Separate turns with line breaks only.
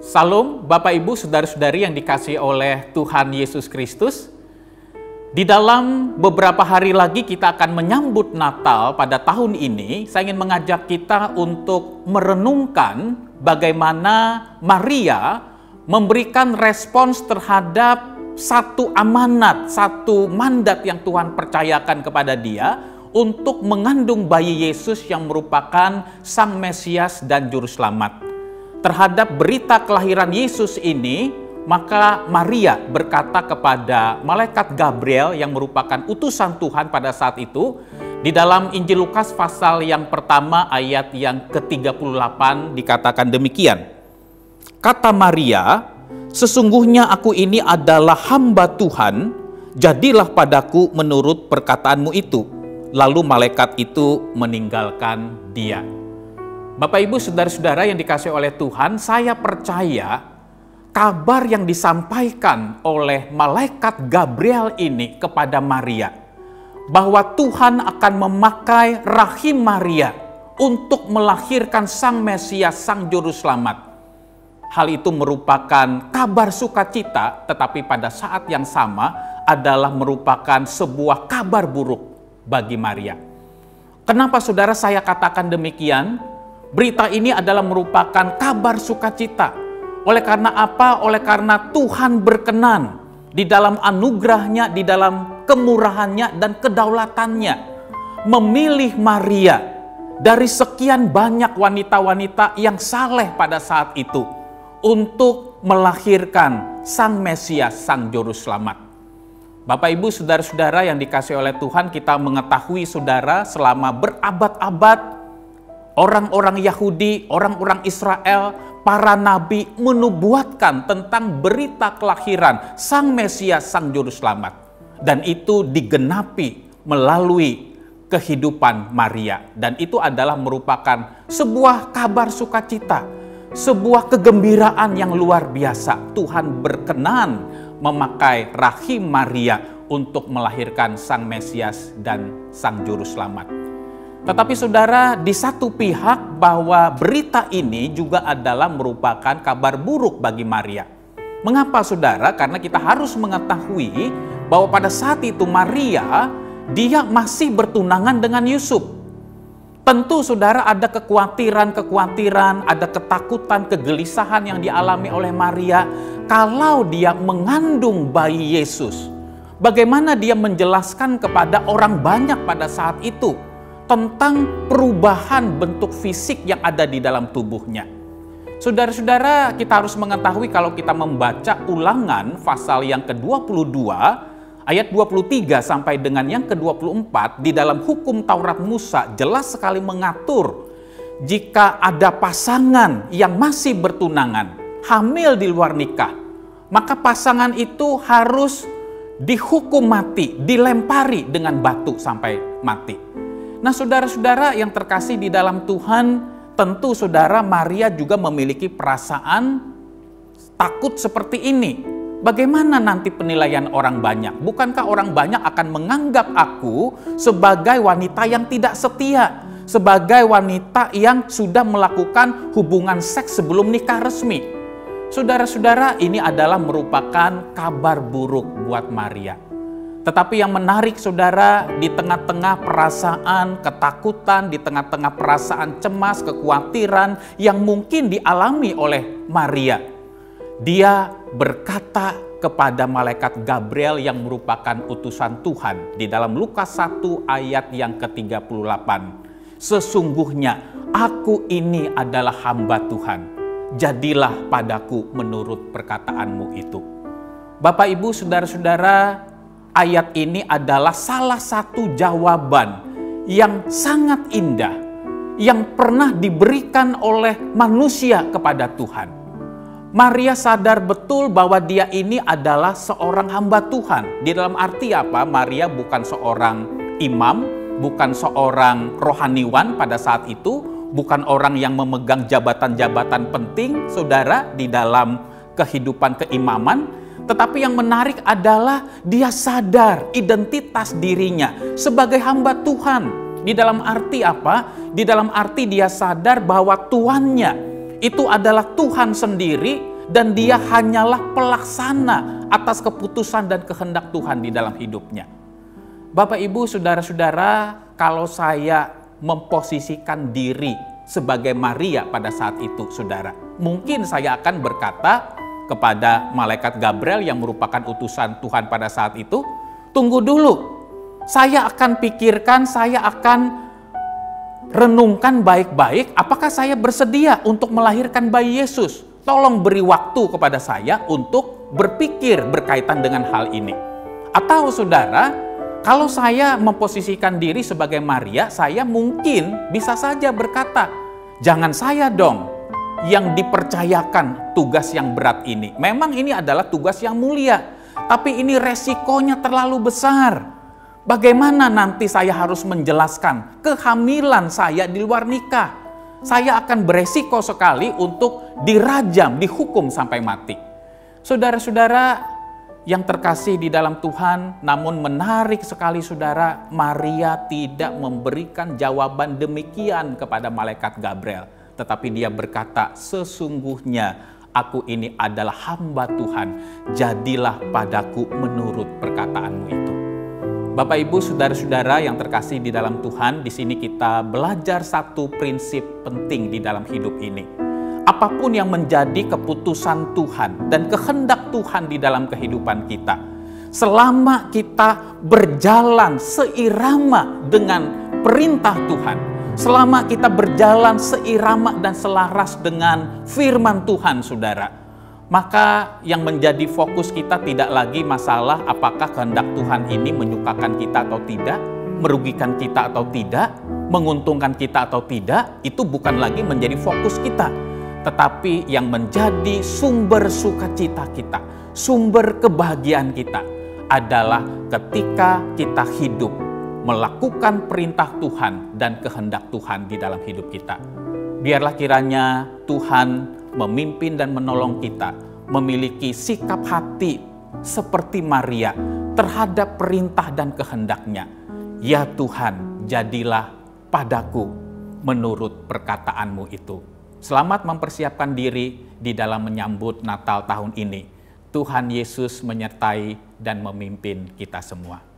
Salam Bapak Ibu Saudara-saudari yang dikasihi oleh Tuhan Yesus Kristus. Di dalam beberapa hari lagi kita akan menyambut Natal pada tahun ini. Saya ingin mengajak kita untuk merenungkan bagaimana Maria memberikan respons terhadap satu amanat, satu mandat yang Tuhan percayakan kepada dia untuk mengandung bayi Yesus yang merupakan Sang Mesias dan Juru Selamat. Terhadap berita kelahiran Yesus ini, maka Maria berkata kepada malaikat Gabriel yang merupakan utusan Tuhan pada saat itu, di dalam Injil Lukas pasal yang pertama ayat yang ke-38 dikatakan demikian. Kata Maria, "Sesungguhnya aku ini adalah hamba Tuhan, jadilah padaku menurut perkataanmu itu." Lalu malaikat itu meninggalkan dia. Bapak Ibu Saudara-saudara yang dikasihi oleh Tuhan, saya percaya kabar yang disampaikan oleh malaikat Gabriel ini kepada Maria, bahwa Tuhan akan memakai rahim Maria untuk melahirkan Sang Mesias, Sang Juru Selamat. Hal itu merupakan kabar sukacita, tetapi pada saat yang sama adalah merupakan sebuah kabar buruk bagi Maria. Kenapa saudara saya katakan demikian? Berita ini adalah merupakan kabar sukacita. Oleh karena apa? Oleh karena Tuhan berkenan di dalam anugerahnya, di dalam kemurahannya dan kedaulatannya memilih Maria dari sekian banyak wanita-wanita yang saleh pada saat itu untuk melahirkan Sang Mesias, Sang Juru Selamat. Bapak Ibu Saudara-saudara yang dikasihi oleh Tuhan, kita mengetahui saudara selama berabad-abad orang-orang Yahudi, orang-orang Israel, para nabi menubuatkan tentang berita kelahiran Sang Mesias, Sang Juru Selamat. Dan itu digenapi melalui kehidupan Maria. Dan itu adalah merupakan sebuah kabar sukacita, sebuah kegembiraan yang luar biasa. Tuhan berkenan memakai rahim Maria untuk melahirkan Sang Mesias dan Sang Juru Selamat. Tetapi saudara, di satu pihak bahwa berita ini juga adalah merupakan kabar buruk bagi Maria. Mengapa saudara? Karena kita harus mengetahui bahwa pada saat itu Maria, dia masih bertunangan dengan Yusuf. Tentu saudara ada kekhawatiran, ada ketakutan, kegelisahan yang dialami oleh Maria kalau dia mengandung bayi Yesus. Bagaimana dia menjelaskan kepada orang banyak pada saat itu tentang perubahan bentuk fisik yang ada di dalam tubuhnya. Saudara-saudara, kita harus mengetahui kalau kita membaca Ulangan pasal yang ke-22 ayat 23 sampai dengan yang ke-24 di dalam hukum Taurat Musa jelas sekali mengatur jika ada pasangan yang masih bertunangan, hamil di luar nikah, maka pasangan itu harus dihukum mati, dilempari dengan batu sampai mati. Nah saudara-saudara yang terkasih di dalam Tuhan, tentu saudara Maria juga memiliki perasaan takut seperti ini. Bagaimana nanti penilaian orang banyak? Bukankah orang banyak akan menganggap aku sebagai wanita yang tidak setia, sebagai wanita yang sudah melakukan hubungan seks sebelum nikah resmi? Saudara-saudara, ini adalah merupakan kabar buruk buat Maria. Tetapi yang menarik saudara, di tengah-tengah perasaan ketakutan, di tengah-tengah perasaan cemas, kekhawatiran yang mungkin dialami oleh Maria, dia berkata kepada malaikat Gabriel yang merupakan utusan Tuhan di dalam Lukas 1 ayat yang ke-38. "Sesungguhnya aku ini adalah hamba Tuhan, jadilah padaku menurut perkataanmu itu." Bapak Ibu Saudara-saudara, ayat ini adalah salah satu jawaban yang sangat indah yang pernah diberikan oleh manusia kepada Tuhan. Maria sadar betul bahwa dia ini adalah seorang hamba Tuhan. Di dalam arti apa? Maria bukan seorang imam, bukan seorang rohaniwan pada saat itu, bukan orang yang memegang jabatan-jabatan penting, saudara, di dalam kehidupan keimaman. Tetapi yang menarik adalah dia sadar identitas dirinya sebagai hamba Tuhan. Di dalam arti apa? Di dalam arti dia sadar bahwa tuannya itu adalah Tuhan sendiri dan dia hanyalah pelaksana atas keputusan dan kehendak Tuhan di dalam hidupnya. Bapak, Ibu, saudara-saudara, kalau saya memposisikan diri sebagai Maria pada saat itu, saudara, mungkin saya akan berkata kepada malaikat Gabriel yang merupakan utusan Tuhan pada saat itu, tunggu dulu, saya akan pikirkan, saya akan renungkan baik-baik, apakah saya bersedia untuk melahirkan bayi Yesus? Tolong beri waktu kepada saya untuk berpikir berkaitan dengan hal ini. Atau saudara, kalau saya memposisikan diri sebagai Maria, saya mungkin bisa saja berkata, jangan saya dong yang dipercayakan tugas yang berat ini. Memang ini adalah tugas yang mulia, tapi ini resikonya terlalu besar. Bagaimana nanti saya harus menjelaskan kehamilan saya di luar nikah? Saya akan beresiko sekali untuk dirajam, dihukum sampai mati. Saudara-saudara yang terkasih di dalam Tuhan, namun menarik sekali saudara, Maria tidak memberikan jawaban demikian kepada malaikat Gabriel. Tetapi dia berkata, sesungguhnya aku ini adalah hamba Tuhan, jadilah padaku menurut perkataanmu itu. Bapak, Ibu, saudara-saudara yang terkasih di dalam Tuhan, di sini kita belajar satu prinsip penting di dalam hidup ini. Apapun yang menjadi keputusan Tuhan dan kehendak Tuhan di dalam kehidupan kita, selama kita berjalan seirama dengan perintah Tuhan, selama kita berjalan seirama dan selaras dengan firman Tuhan, saudara, maka yang menjadi fokus kita tidak lagi masalah apakah kehendak Tuhan ini menyukakan kita atau tidak, merugikan kita atau tidak, menguntungkan kita atau tidak. Itu bukan lagi menjadi fokus kita. Tetapi yang menjadi sumber sukacita kita, sumber kebahagiaan kita adalah ketika kita hidup melakukan perintah Tuhan dan kehendak Tuhan di dalam hidup kita. Biarlah kiranya Tuhan memimpin dan menolong kita memiliki sikap hati seperti Maria terhadap perintah dan kehendaknya. Ya Tuhan, jadilah padaku menurut perkataanmu itu. Selamat mempersiapkan diri di dalam menyambut Natal tahun ini. Tuhan Yesus menyertai dan memimpin kita semua.